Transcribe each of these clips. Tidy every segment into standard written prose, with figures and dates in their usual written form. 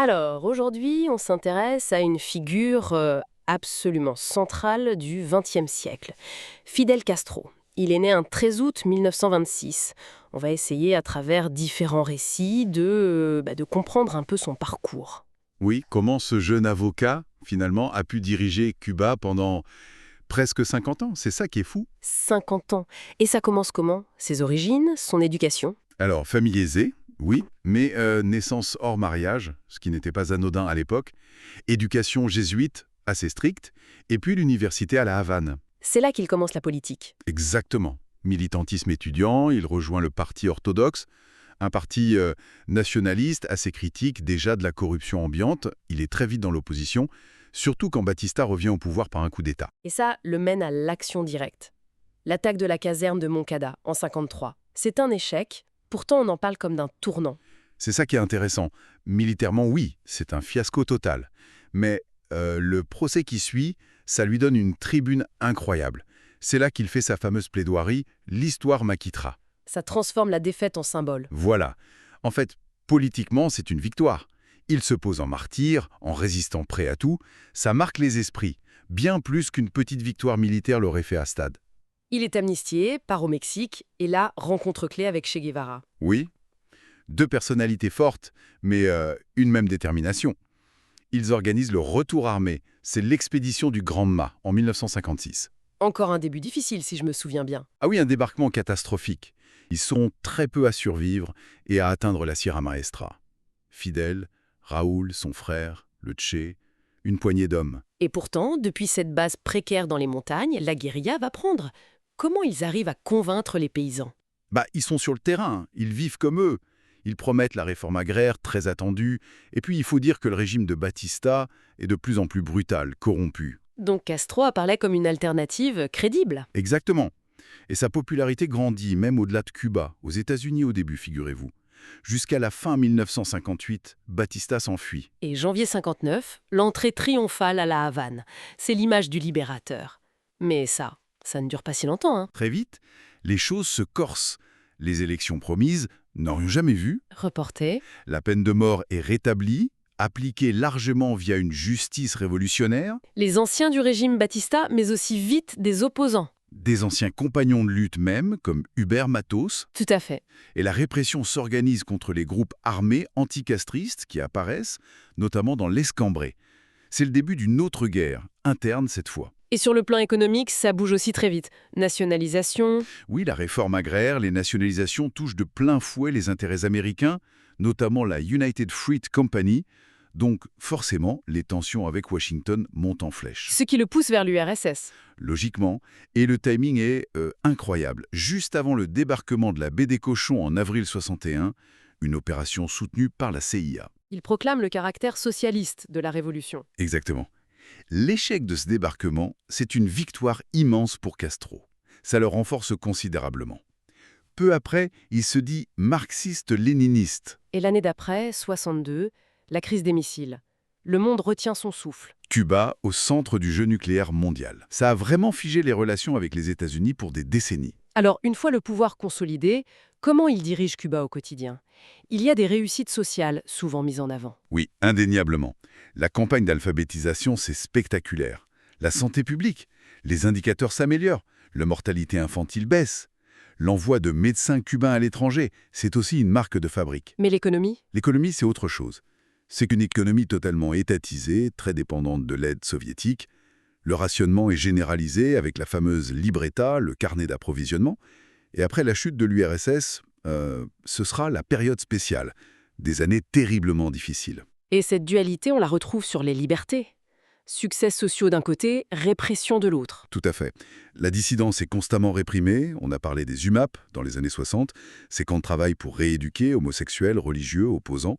Alors, aujourd'hui, on s'intéresse à une figure absolument centrale du XXe siècle, Fidel Castro. Il est né un 13 août 1926. On va essayer, à travers différents récits, de comprendre un peu son parcours. Oui, comment ce jeune avocat, finalement, a pu diriger Cuba pendant presque 50 ans. C'est ça qui est fou. 50 ans. Et ça commence comment? Ses origines, son éducation? Alors, famille aisée, oui, mais naissance hors mariage, ce qui n'était pas anodin à l'époque, éducation jésuite, assez stricte, et puis l'université à La Havane. C'est là qu'il commence la politique. Exactement. Militantisme étudiant, il rejoint le parti orthodoxe, un parti nationaliste assez critique déjà de la corruption ambiante. Il est très vite dans l'opposition, surtout quand Batista revient au pouvoir par un coup d'État. Et ça le mène à l'action directe. L'attaque de la caserne de Moncada, en 53. C'est un échec, pourtant on en parle comme d'un tournant. C'est ça qui est intéressant. Militairement, oui, c'est un fiasco total. Mais le procès qui suit, ça lui donne une tribune incroyable. C'est là qu'il fait sa fameuse plaidoirie « L'histoire m'acquittera ». Ça transforme la défaite en symbole. Voilà. En fait, politiquement, c'est une victoire. Il se pose en martyr, en résistant prêt à tout. Ça marque les esprits, bien plus qu'une petite victoire militaire l'aurait fait à Stade. Il est amnistié, part au Mexique, et là, rencontre clé avec Che Guevara. Oui, deux personnalités fortes, mais une même détermination. Ils organisent le retour armé. C'est l'expédition du Grand Mât, en 1956. Encore un début difficile, si je me souviens bien. Ah oui, un débarquement catastrophique. Ils sont très peu à survivre et à atteindre la Sierra Maestra. Fidel, Raoul, son frère, le Che, une poignée d'hommes. Et pourtant, depuis cette base précaire dans les montagnes, la guérilla va prendre. Comment ils arrivent à convaincre les paysans? Ils sont sur le terrain, ils vivent comme eux. Ils promettent la réforme agraire, très attendue. Et puis, il faut dire que le régime de Batista est de plus en plus brutal, corrompu. Donc Castro apparaît comme une alternative crédible. Exactement. Et sa popularité grandit, même au-delà de Cuba, aux États-Unis au début, figurez-vous. Jusqu'à la fin 1958, Batista s'enfuit. Et janvier 59, l'entrée triomphale à la Havane. C'est l'image du libérateur. Mais ça ne dure pas si longtemps, hein. Très vite, les choses se corsent. Les élections promises n'aurions jamais vu. Reporté. La peine de mort est rétablie, appliquée largement via une justice révolutionnaire. Les anciens du régime Batista, mais aussi vite des opposants. Des anciens compagnons de lutte même, comme Hubert Matos. Tout à fait. Et la répression s'organise contre les groupes armés anticastristes qui apparaissent, notamment dans l'Escambré. C'est le début d'une autre guerre, interne cette fois. Et sur le plan économique, ça bouge aussi très vite. Nationalisation. Oui, la réforme agraire, les nationalisations touchent de plein fouet les intérêts américains, notamment la United Fruit Company. Donc, forcément, les tensions avec Washington montent en flèche. Ce qui le pousse vers l'URSS. Logiquement, et le timing est incroyable. Juste avant le débarquement de la baie des Cochons en avril 61, une opération soutenue par la CIA. Il proclame le caractère socialiste de la révolution. Exactement. L'échec de ce débarquement, c'est une victoire immense pour Castro. Ça le renforce considérablement. Peu après, il se dit marxiste-léniniste. Et l'année d'après, 62, la crise des missiles. Le monde retient son souffle. Cuba au centre du jeu nucléaire mondial. Ça a vraiment figé les relations avec les États-Unis pour des décennies. Alors, une fois le pouvoir consolidé, comment il dirige Cuba au quotidien? Il y a des réussites sociales souvent mises en avant. Oui, indéniablement. La campagne d'alphabétisation, c'est spectaculaire. La santé publique, les indicateurs s'améliorent, la mortalité infantile baisse. L'envoi de médecins cubains à l'étranger, c'est aussi une marque de fabrique. Mais l'économie? L'économie, c'est autre chose. C'est qu'une économie totalement étatisée, très dépendante de l'aide soviétique. Le rationnement est généralisé avec la fameuse libreta, le carnet d'approvisionnement. Et après la chute de l'URSS, ce sera la période spéciale, des années terriblement difficiles. Et cette dualité, on la retrouve sur les libertés. Succès sociaux d'un côté, répression de l'autre. Tout à fait. La dissidence est constamment réprimée. On a parlé des UMAP dans les années 60, ces camps de travail pour rééduquer homosexuels, religieux, opposants.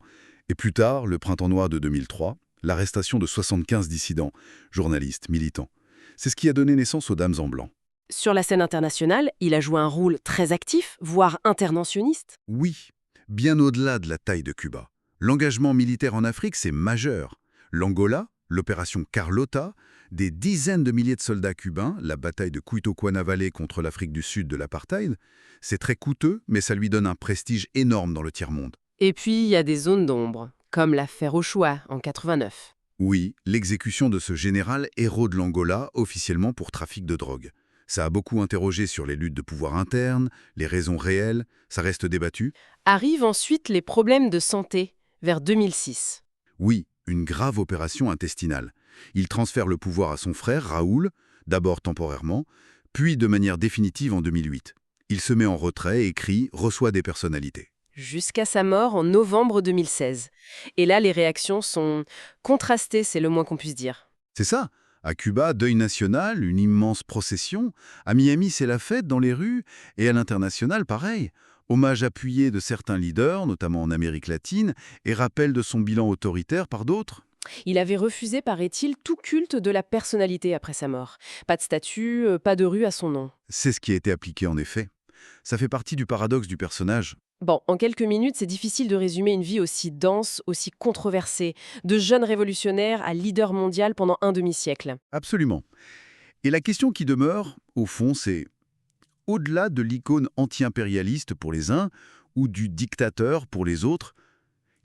Et plus tard, le printemps noir de 2003, l'arrestation de 75 dissidents, journalistes, militants. C'est ce qui a donné naissance aux Dames en blanc. Sur la scène internationale, il a joué un rôle très actif, voire interventionniste. Oui, bien au-delà de la taille de Cuba. L'engagement militaire en Afrique, c'est majeur. L'Angola, l'opération Carlota, des dizaines de milliers de soldats cubains, la bataille de Cuito-Cuanavale contre l'Afrique du Sud de l'apartheid, c'est très coûteux, mais ça lui donne un prestige énorme dans le tiers-monde. Et puis, il y a des zones d'ombre, comme l'affaire Ochoa en 89. Oui, l'exécution de ce général héros de l'Angola, officiellement pour trafic de drogue. Ça a beaucoup interrogé sur les luttes de pouvoir internes, les raisons réelles, ça reste débattu. Arrivent ensuite les problèmes de santé, vers 2006. Oui, une grave opération intestinale. Il transfère le pouvoir à son frère, Raoul, d'abord temporairement, puis de manière définitive en 2008. Il se met en retrait, écrit, reçoit des personnalités. Jusqu'à sa mort en novembre 2016. Et là, les réactions sont contrastées, c'est le moins qu'on puisse dire. C'est ça. À Cuba, deuil national, une immense procession. À Miami, c'est la fête dans les rues. Et à l'international, pareil. Hommage appuyé de certains leaders, notamment en Amérique latine, et rappel de son bilan autoritaire par d'autres. Il avait refusé, paraît-il, tout culte de la personnalité après sa mort. Pas de statue, pas de rue à son nom. C'est ce qui a été appliqué en effet. Ça fait partie du paradoxe du personnage. Bon, en quelques minutes, c'est difficile de résumer une vie aussi dense, aussi controversée, de jeune révolutionnaire à leader mondial pendant un demi-siècle. Absolument. Et la question qui demeure, au fond, c'est au-delà de l'icône anti-impérialiste pour les uns ou du dictateur pour les autres,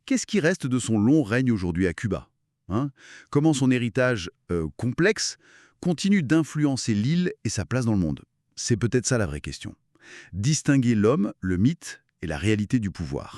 qu'est-ce qui reste de son long règne aujourd'hui à Cuba, hein? Comment son héritage complexe continue d'influencer l'île et sa place dans le monde? C'est peut-être ça la vraie question. Distinguer l'homme, le mythe et la réalité du pouvoir.